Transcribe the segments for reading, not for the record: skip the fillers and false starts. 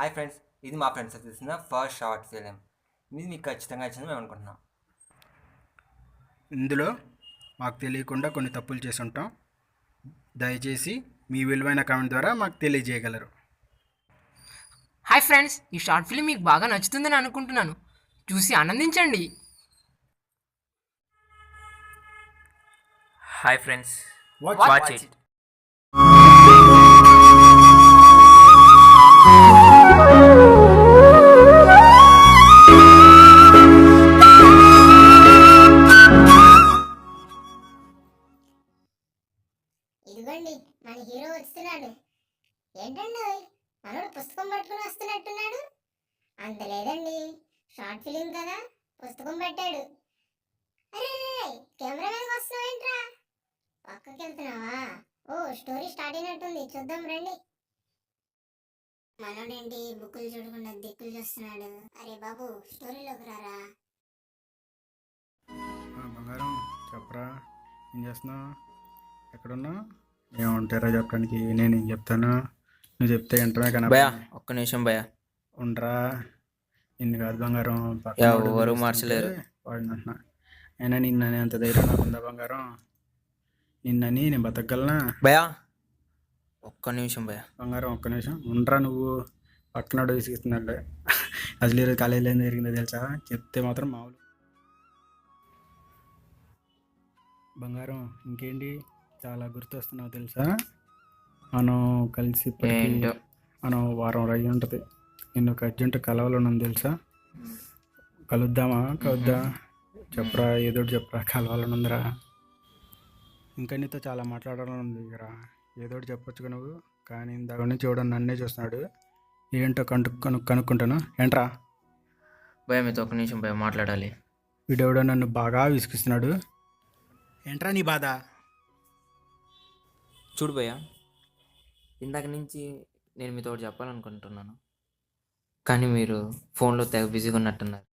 Hi friends, ఇది మా friends తీసిన ఫస్ట్ షార్ట్ ఫిలిం. ఇది మీకు ఖచ్చితంగా ఇచ్చింది మేము అనుకుంటున్నాం. ఇందులో మాకు తెలియకుండా కొన్ని తప్పులు చేసి ఉంటాం. దయచేసి మీ విలువైన కామెంట్ ద్వారా మాకు తెలియజేయగలరు. హాయ్ ఫ్రెండ్స్, ఈ షార్ట్ ఫిలిం మీకు బాగా నచ్చుతుందని అనుకుంటున్నాను. చూసి ఆనందించండి. Hi friends, watch it. ఇదిగోండి మన హీరో వస్తున్నాడు. ఏంటండి మనోడు పుస్తకం పట్టుకుని వస్తున్నట్టున్నాడు? అంత లేదండి, షార్ట్ ఫిలిం కదా, పుస్తకం పెట్టాడు. అరే కెమెరా మీదకి వస్తున్నావు ఏంట్రా? పక్కకి వెళ్తున్నావా? ఓ స్టోరీ స్టార్ట్ అయినట్టుంది, చూద్దాం రండి. మనోడేంటి బుక్కులు చూడకుండా దిక్కులు చూస్తున్నాడు? అరే బాబు స్టోరీలోకి రారా. బంగారం చెప్పరా, ఏం చేస్తున్నావు? ఎక్కడున్నా? ఏమంటారా చెప్పడానికి? నేను ఏం చెప్తాను, నువ్వు చెప్తే వెంటనే భయా ఒక్క నిమిషం భయా ఉండరా. ఇన్ని కాదు బంగారం, ఎవరు మార్చలేరు వాడినంటున్నా. అయినా నిన్ననే అంత ధైర్యం నాకుందా బంగారం? నిన్నని నేను బతకగలనా? భయా ఒక్క నిమిషం భయా. బంగారం ఒక్క నిమిషం ఉండరా. నువ్వు పక్కన విసిగిస్తున్నాడు. అసలు ఈరోజు కాలేజీలో ఏం జరిగిందో తెలుసా? చెప్తే మాత్రం మామూలు. బంగారం ఇంకేంటి, చాలా గుర్తొస్తున్నావు తెలుసా? మనం కలిసి మనం వారం రయ్యి ఉంటుంది. నేను ఒక అర్జెంట్ కలవాలన్నాను తెలుసా? కలుద్దామా కలుద్దా? చెప్పరా, ఏదోటి చెప్పరా, కలవాలనుందిరా. ఇంకా నీతో చాలా మాట్లాడాలని ఉంది రా, ఏదోటి చెప్పొచ్చుగా నువ్వు. కానీ ఇందాక నుంచి చూడండి నన్నే చూస్తున్నాడు. ఏంటో కనుక్కుంటాను. ఏంట్రా భయ మీతో ఒక్క నిమిషం భయ మాట్లాడాలి. వీడెవడో నన్ను బాగా విసిగిస్తున్నాడు. ఏంట్రా నీ బాధ? చూడు భయ్య, ఇందాక నుంచి నేను మీతో ఒకటి చెప్పాలనుకుంటున్నాను, కానీ మీరు ఫోన్లో తెగ బిజీగా ఉన్నట్టున్నారు.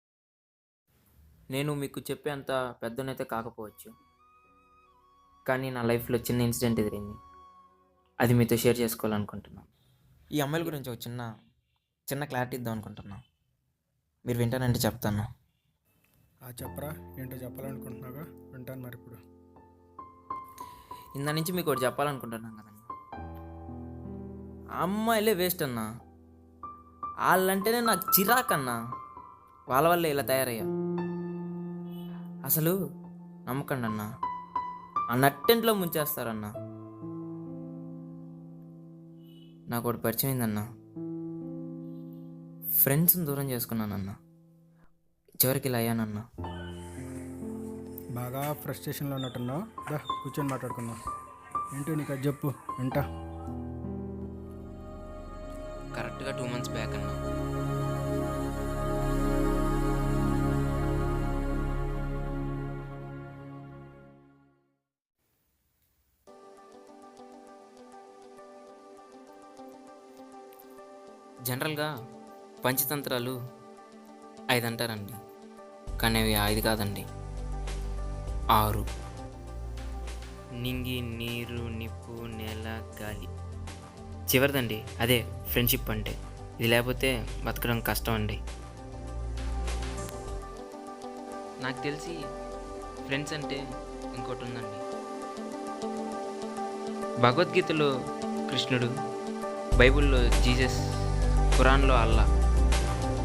నేను మీకు చెప్పే అంత పెద్దనైతే కాకపోవచ్చు, కానీ నా లైఫ్లో చిన్న ఇన్సిడెంట్ ఎదిరింది. అది మీతో షేర్ చేసుకోవాలనుకుంటున్నాను. ఈ అమ్మాయిల గురించి ఒక చిన్న క్లారిటీ ఇద్దాం అనుకుంటున్నాను. మీరు వింటానంటే చెప్తాను. చెప్పరా, ఏంటో చెప్పాలనుకుంటున్నాగా, వింటాను. మరి ఇప్పుడు ఇందా నుంచి మీకు ఒకటి చెప్పాలనుకుంటున్నాను కదన్నా. ఆ అమ్మాయిలే వేస్ట్ అన్నా. వాళ్ళంటేనే నాకు చిరాకన్నా. వాళ్ళ వల్లే ఇలా తయారయ్యా. అసలు నమ్మకండి అన్నా, ఆ నట్టెంట్లో ముంచేస్తారన్నా. నాకు ఒకటి పరిచయం అయిందన్నా, ఫ్రెండ్స్ని దూరం చేసుకున్నానన్నా. చివరికి ఇలా అయ్యానన్నా. బాగా ఫ్రస్ట్రేషన్లో ఉన్నట్టున్నావు. కూర్చొని మాట్లాడుకున్నావు. ఏంటో నీకు అది చెప్పు, వింటా. కరెక్ట్గా 2 months బ్యాక్ అన్నా. జనరల్గా పంచతంత్రాలు 5 అంటారండి, కానీ అవి 5 కాదండి, 6. నింగి, నీరు, నిప్పు, నేల, గాలి. చివరిదండి అదే ఫ్రెండ్షిప్ అంటే. ఇది లేకపోతే బతకడం కష్టం అండి. నాకు తెలిసి ఫ్రెండ్స్ అంటే ఇంకోటి ఉందండి. భగవద్గీతలో కృష్ణుడు, బైబిల్లో జీసస్, ఖురాన్లో అల్లా,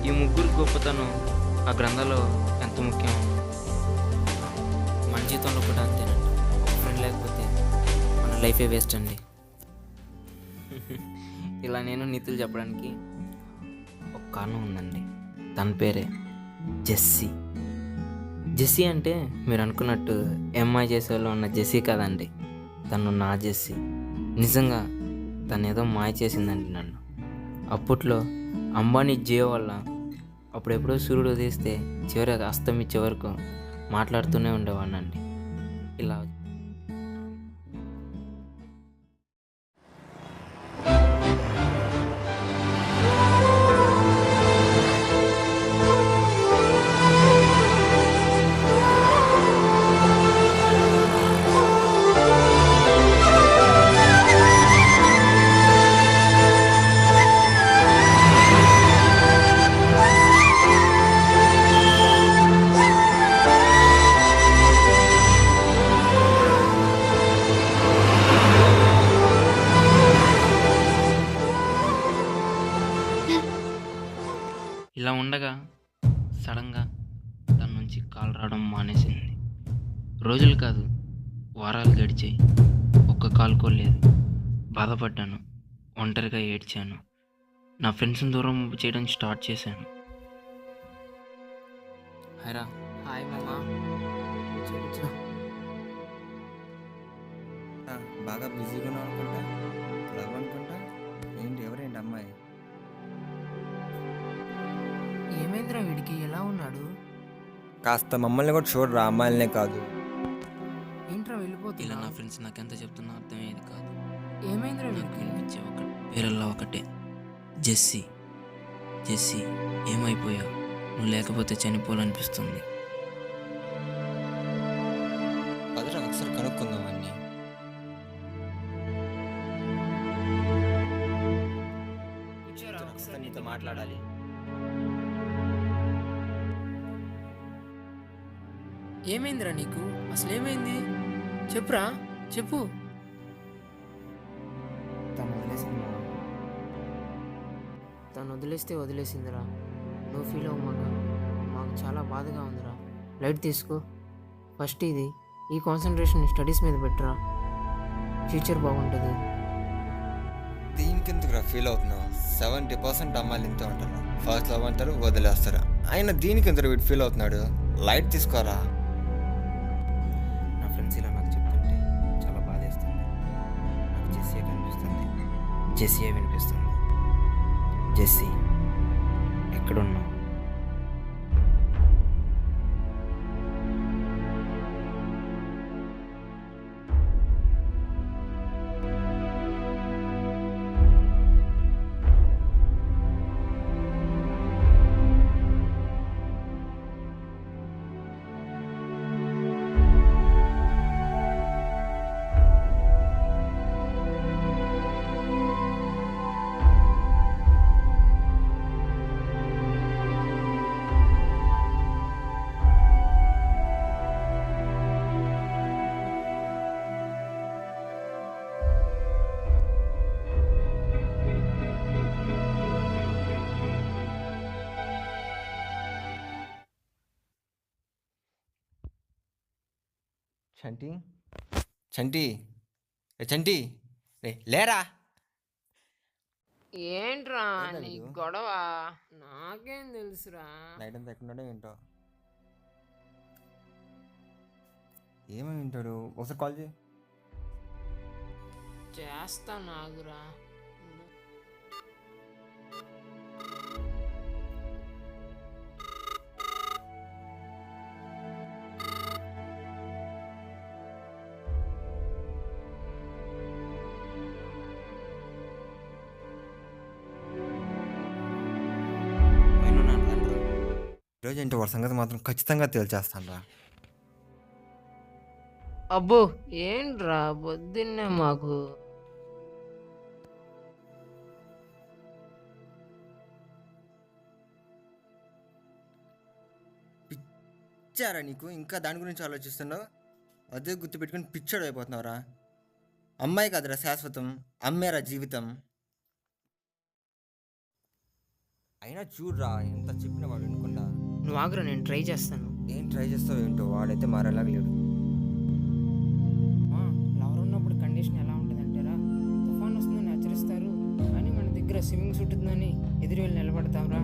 ఈ ముగ్గురు గొప్పతనం ఆ గ్రంథాల్లో ఎంత ముఖ్యం. మన జీవితంలో కూడా అంతేనండి. ఒక ఫ్రెండ్ లేకపోతే మన లైఫే వేస్ట్ అండి. ఇలా నేను నీతులు చెప్పడానికి ఒక కారణం ఉందండి. తన పేరే జెస్సీ. జెస్సీ అంటే మీరు అనుకున్నట్టు ఎంఐ చేసేవాళ్ళు ఉన్న జెస్సీ కాదండి. తను నా జెస్సీ. నిజంగా తను ఏదో మాయ చేసిందండి నన్ను. అప్పట్లో అంబానీ జియో వల్ల అప్పుడెప్పుడో సూర్యుడు ఉదయిస్తే చివరికి అస్తమిచ్చే వరకు మాట్లాడుతూనే ఉండేవాడినండి. ఇలా ఉండగా సడన్గా తన నుంచి కాల్ రావడం మానేసింది. రోజులు కాదు, వారాలు గడిచాయి. ఒక్క కాల్ కూడా లేదు. బాధపడ్డాను, ఒంటరిగా ఏడ్చాను. నా ఫ్రెండ్స్ని దూరం చేయడం స్టార్ట్ చేశాను. హైరా. హాయ్ మామా. బాగా బిజీగా ఉన్నావు అనుకుంటా, లవ్ అనుకుంటా. ఏంటి ఎవరేంటి అమ్మాయి? ఏమైందిరా వీడికి, ఎలా ఉన్నాడు? కాస్త మమ్మల్ని కూడా చూడరా, అమ్మాయిలనే కాదు. ఏంట్రా ఇలా వెళ్ళిపోతున్నా? నా ఫ్రెండ్స్ నాకెంత చెప్తున్నా అర్థమయ్యేది కాదు. ఏమైందిరా నాకు వీడికి? వినిపించే పేరల్లా ఒకటే, జెస్సీ. జెస్సీ, ఏమైపోయావు? నువ్వు లేకపోతే చనిపోవాలనిపిస్తుంది. పదరా ఒకసారి కనుక్కుందాం అన్ని. ఒకసారి నీతో మాట్లాడాలి. ఏమైందిరా నీకు? అసలు ఏమైంది? చెప్పురా, చెప్పు. తను వదిలేస్తే వదిలేసిందిరా, నువ్వు ఫీల్ అవ్వమాక. మాకు చాలా బాధగా ఉందిరా. లైట్ తీసుకో. ఫస్ట్ ఈ కాన్సన్ట్రేషన్ స్టడీస్ మీద పెట్టరా, ఫ్యూచర్ బాగుంటుంది. దీనికి ఎందుకు ఫీల్ అవుతున్నావు? 70% అమ్మాయిలు ఇంతే ఉంటారు. ఫస్ట్ లవ్ అంటారు, వదిలేస్తారు. అయినా దీనికి ఎందుకు వీడు ఫీల్ అవుతున్నాడు? లైట్ తీసుకోరా. నా ఫ్రెండ్స్ ఇలా నాకు చెప్తుంటే చాలా బాధేస్తుంది. నాకు జెస్సీ కనిపిస్తుంది, జెస్సీ వినిపిస్తుంది. జెస్సీ, ఎక్కడున్నావు? చంటి, చంటి, చంటి, లేరా. ఏంట్రా ఏంటా నీ నీకు? గొడవ? నాకేం తెలుసురా. నైట్ అంతా ఎక్కడున్నాడో ఏంటో. ఏమై ఉంటాడు? ఒకసారి కాల్ చేయి. చేస్తా నాగురా. ఈరోజు ఏంటో వాడి సంగతి మాత్రం ఖచ్చితంగా తేల్చేస్తాను రా. అబ్బో ఏంట్రా పొద్దున్నే మాకు. పిచ్చారా నీకు? ఇంకా దాని గురించి ఆలోచిస్తున్నావు? అదే గుర్తుపెట్టుకుని పిచ్చాడు అయిపోతున్నావురా. అమ్మాయి కాదురా శాశ్వతం, అమ్మేరా జీవితం. అయినా చూడరా, ఎంత చెప్పిన వాడు వినకుండా. నువ్వు ఆగురా, నేను ట్రై చేస్తాను. ఏం ట్రై చేస్తావు ఏంటో, వాడైతే మారేలాగా లేడు. లవర్ ఉన్నప్పుడు కండిషన్ ఎలా ఉంటుందంటారా? తుఫాన్ వస్తుందని హెచ్చరిస్తారు, కానీ మన దగ్గర స్విమ్మింగ్ సూట్ ఉందని ఎదురు వెళ్ళి నిలబడతాంరా.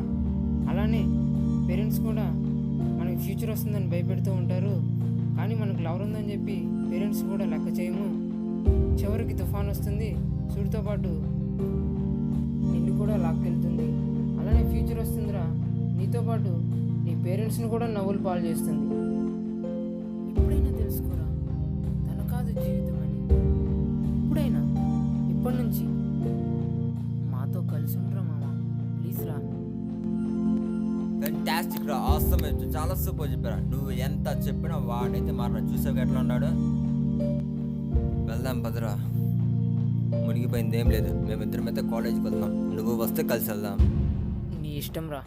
అలానే పేరెంట్స్ కూడా మనకి ఫ్యూచర్ వస్తుందని భయపెడుతూ ఉంటారు, కానీ మనకు లవర్ ఉందని చెప్పి పేరెంట్స్ కూడా లెక్క చేయము. చివరికి తుఫాన్ వస్తుంది, సూట్తో పాటు నిన్ను కూడా లాక్కెళ్తుంది. అలానే ఫ్యూచర్ వస్తుందిరా, నీతో పాటు నీ పేరెంట్స్ని కూడా నవ్వులు పాలు చేస్తుంది. ఎప్పుడైనా తెలుసుకోరా, తన కాదు జీవితం అని. ఇప్పుడైనా, ఇప్పటి నుంచి మాతో కలిసి ఉండరా మామ, ప్లీజ్ రా. ఫ్యాంటాస్టిక్ రా, ఆసమ్, చాలా సూపర్ చెప్పారా. నువ్వు ఎంత చెప్పినా వాడైతే మారా. చూసావు ఎట్లా ఉన్నాడు. వెళ్దాం పదరా, మునిగిపోయింది ఏం లేదు. మేమిద్దరం అయితే కాలేజీకి వెళ్దాం, నువ్వు వస్తే కలిసి వెళ్దాం. నీ ఇష్టం రా.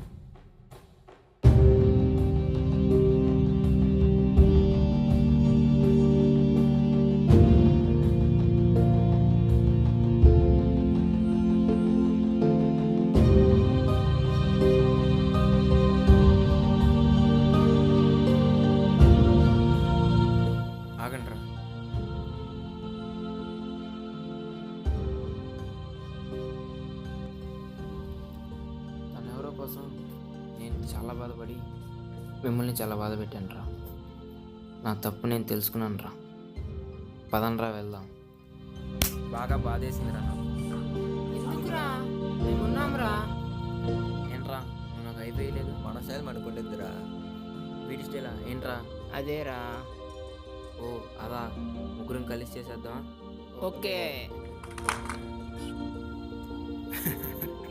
కోసం నేను చాలా బాధపడి మిమ్మల్ని చాలా బాధ పెట్టాను రా. నా తప్పు నేను తెలుసుకున్నాను రా. పదండ్రా వెళ్దాం. బాగా బాధేసింది రా నాకు. ఎందుకురా మేమున్నాంరా. ఏంట్రా నువ్వు నాకు అయిపోయలేదు. మన స్టైల్ మనకుంటుందిరా. వీడి స్టైలా ఏంట్రా? అదేరా. ఓ అదా, ముగ్గురం కలిసి చేసేద్దామా? ఓకే.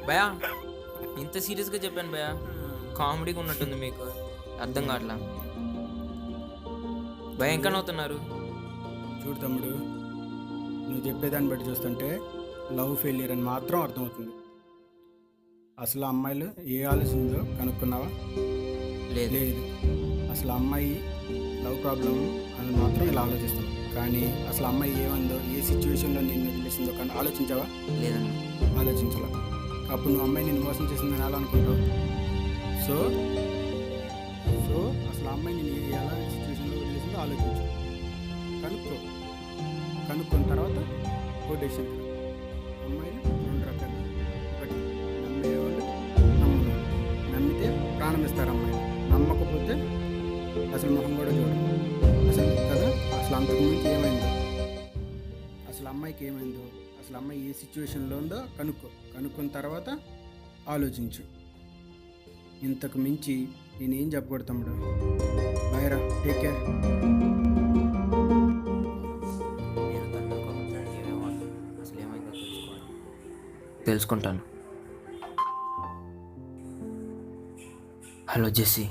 భయా ఇంత సీరియస్గా చెప్పాను భయా. కామెడీగా ఉన్నట్టుంది మీకు, అర్థం కావట్లా. భయ ఇంకా నవ్వుతున్నారు. చూడు తమ్ముడు, నువ్వు చెప్పేదాన్ని బట్టి చూస్తుంటే లవ్ ఫెయిలియర్ అని మాత్రం అర్థమవుతుంది. అసలు ఆ అమ్మాయిలు ఏ ఆలోచిందో కనుక్కున్నావా? లేదు. లేదు. అసలు అమ్మాయి లవ్ ప్రాబ్లం అని మాత్రం ఇలా ఆలోచిస్తాం, కానీ అసలు అమ్మాయి ఏమందో, ఏ సిచ్యువేషన్లో నిన్ను వదిలేసిందో కానీ ఆలోచించావా? లేదన్నా. ఆలోచించాల. అప్పుడు నువ్వు అమ్మాయి నిన్ను మోసం చేసిందని ఎలా అనుకుంటావు? సో సో అసలు ఆ అమ్మాయి నేను ఎలా సిచ్యువేషన్లో వదిలేసిందో ఆలోచించు, కనుక్కున్న తర్వాత ఓ డెసిషన్. అమ్మాయిలు రెండు రకాలు. ఒకటి నమ్మేవాళ్ళు, నమ్మరు. నమ్మితే ప్రాణం ఇస్తారు అమ్మాయిలు, నమ్మకపోతే అసలు మొహం కూడా చూడరు. అసలు కదా, అసలు అంతకుముందు ఏమైందో, అసలు అమ్మాయికి ఏమైందో, అసలు అమ్మాయి ఏ సిచ్యువేషన్లో ఉందో కనుక్కున్న తర్వాత ఆలోచించు. ఇంతకు మించి నేనేం చెప్పకూడదు తమ్ముడు. బాయ్రా, టేక్ కేర్. నేను తన మీద కోపంతో ఏమేమో అసలు ఏమైందో తెలుసుకుంటాను. Hello Jessie.